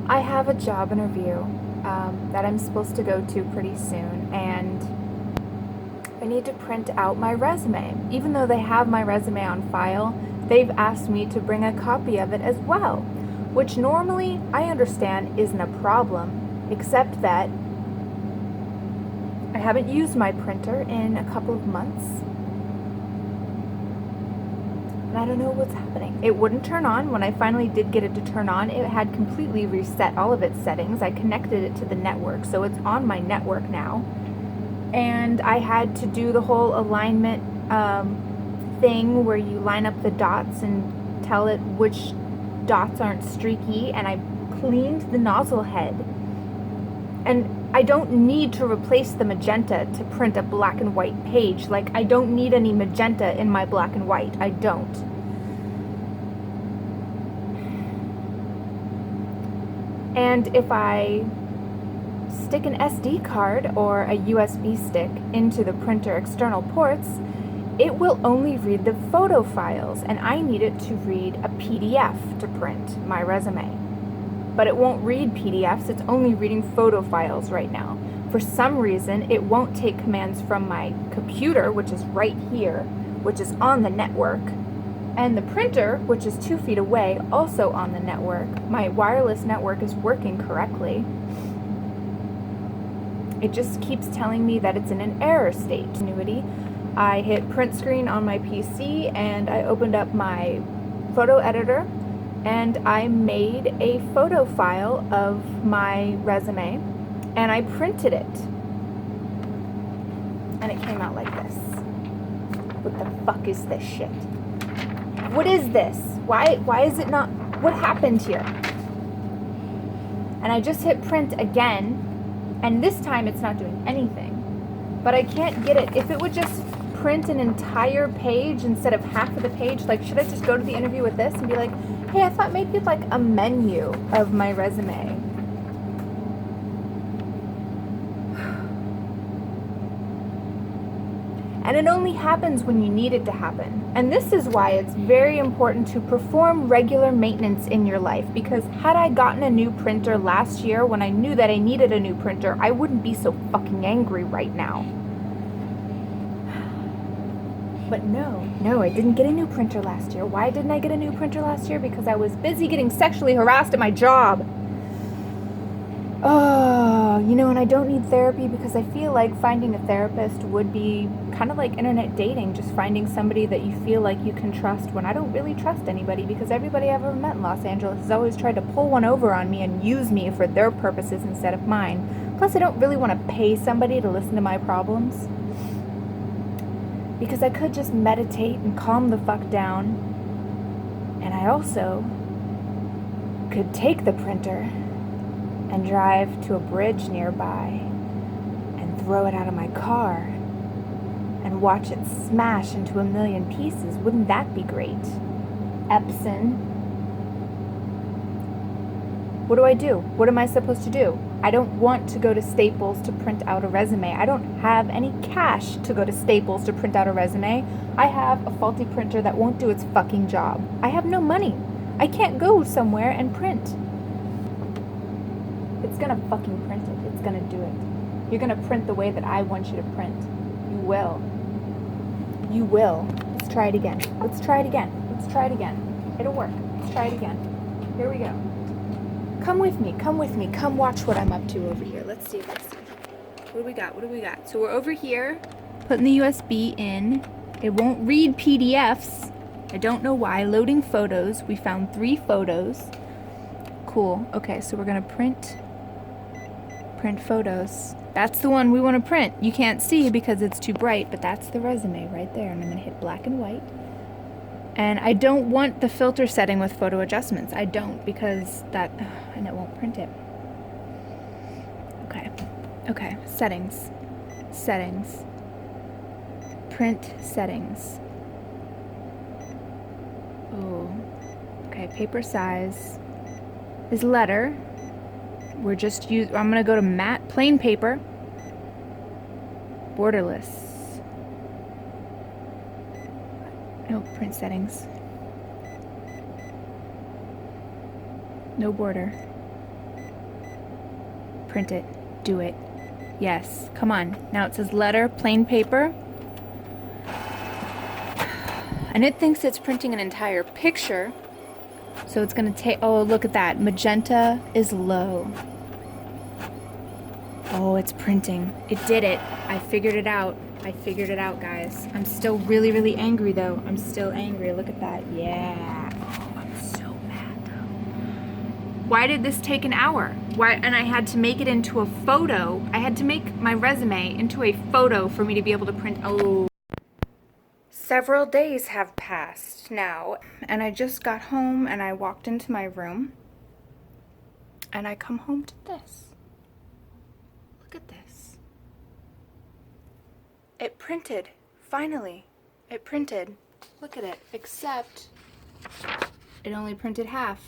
I have a job interview that I'm supposed to go to pretty soon, and I need to print out my resume. Even though they have my resume on file, they've asked me to bring a copy of it as well, which normally I understand isn't a problem, except that I haven't used my printer in a couple of months. And I don't know what's happening. It wouldn't turn on. When I finally did get it to turn on, it had completely reset all of its settings. I connected it to the network, so it's on my network now. And I had to do the whole alignment thing where you line up the dots and tell it which dots aren't streaky, and I cleaned the nozzle head. And I don't need to replace the magenta to print a black and white page. Like, I don't need any magenta in my black and white. I don't. And if I stick an SD card or a USB stick into the printer external ports, it will only read the photo files, and I need it to read a PDF to print my resume. But it won't read PDFs, it's only reading photo files right now. For some reason, it won't take commands from my computer, which is right here, which is on the network, and the printer, which is 2 feet away, also on the network. My wireless network is working correctly. It just keeps telling me that it's in an error state. I hit print screen on my PC, and I opened up my photo editor, and I made a photo file of my resume, and I printed it. And it came out like this. What the fuck is this shit? What is this? Why is it not? What happened here? And I just hit print again, and this time it's not doing anything. But I can't get it. If it would just print an entire page instead of half of the page, like, should I just go to the interview with this and be like, hey, I thought maybe you'd like a menu of my resume. And it only happens when you need it to happen. And this is why it's very important to perform regular maintenance in your life, because had I gotten a new printer last year when I knew that I needed a new printer, I wouldn't be so fucking angry right now. But no, I didn't get a new printer last year. Why didn't I get a new printer last year? Because I was busy getting sexually harassed at my job. Oh, and I don't need therapy because I feel like finding a therapist would be kind of like internet dating, just finding somebody that you feel like you can trust, when I don't really trust anybody, because everybody I've ever met in Los Angeles has always tried to pull one over on me and use me for their purposes instead of mine. Plus, I don't really want to pay somebody to listen to my problems, because I could just meditate and calm the fuck down. And I also could take the printer and drive to a bridge nearby and throw it out of my car and watch it smash into a million pieces. Wouldn't that be great? Epson. What do I do? What am I supposed to do? I don't want to go to Staples to print out a resume. I don't have any cash to go to Staples to print out a resume. I have a faulty printer that won't do its fucking job. I have no money. I can't go somewhere and print. It's gonna fucking print it. It's gonna do it. You're gonna print the way that I want you to print. You will. You will. Let's try it again. Let's try it again. Let's try it again. It'll work. Let's try it again. Here we go. Come with me, come watch what I'm up to over here. Let's see. What do we got? So we're over here, putting the USB in. It won't read PDFs. I don't know why. Loading photos. We found 3 photos. Cool. Okay, so we're gonna print photos. That's the one we want to print. You can't see because it's too bright, but that's the resume right there. And I'm gonna hit black and white. And I don't want the filter setting with photo adjustments. I don't, because and it won't print it. Okay, settings. Print settings. Oh, okay, paper size is letter. I'm gonna go to matte, plain paper, borderless. No, print settings. No border. Print it. Do it. Yes. Come on. Now it says letter, plain paper. And it thinks it's printing an entire picture. So it's going to take... Oh, look at that. Magenta is low. Oh, it's printing. It did it. I figured it out. I figured it out, guys. I'm still really, really angry, though. I'm still angry. Look at that. Yeah. Oh, I'm so mad, though. Why did this take an hour? Why? And I had to make it into a photo. I had to make my resume into a photo for me to be able to print. Oh. Several days have passed now, and I just got home and I walked into my room and I come home to this. Look at this. It printed. Finally. It printed. Look at it. Except it only printed half.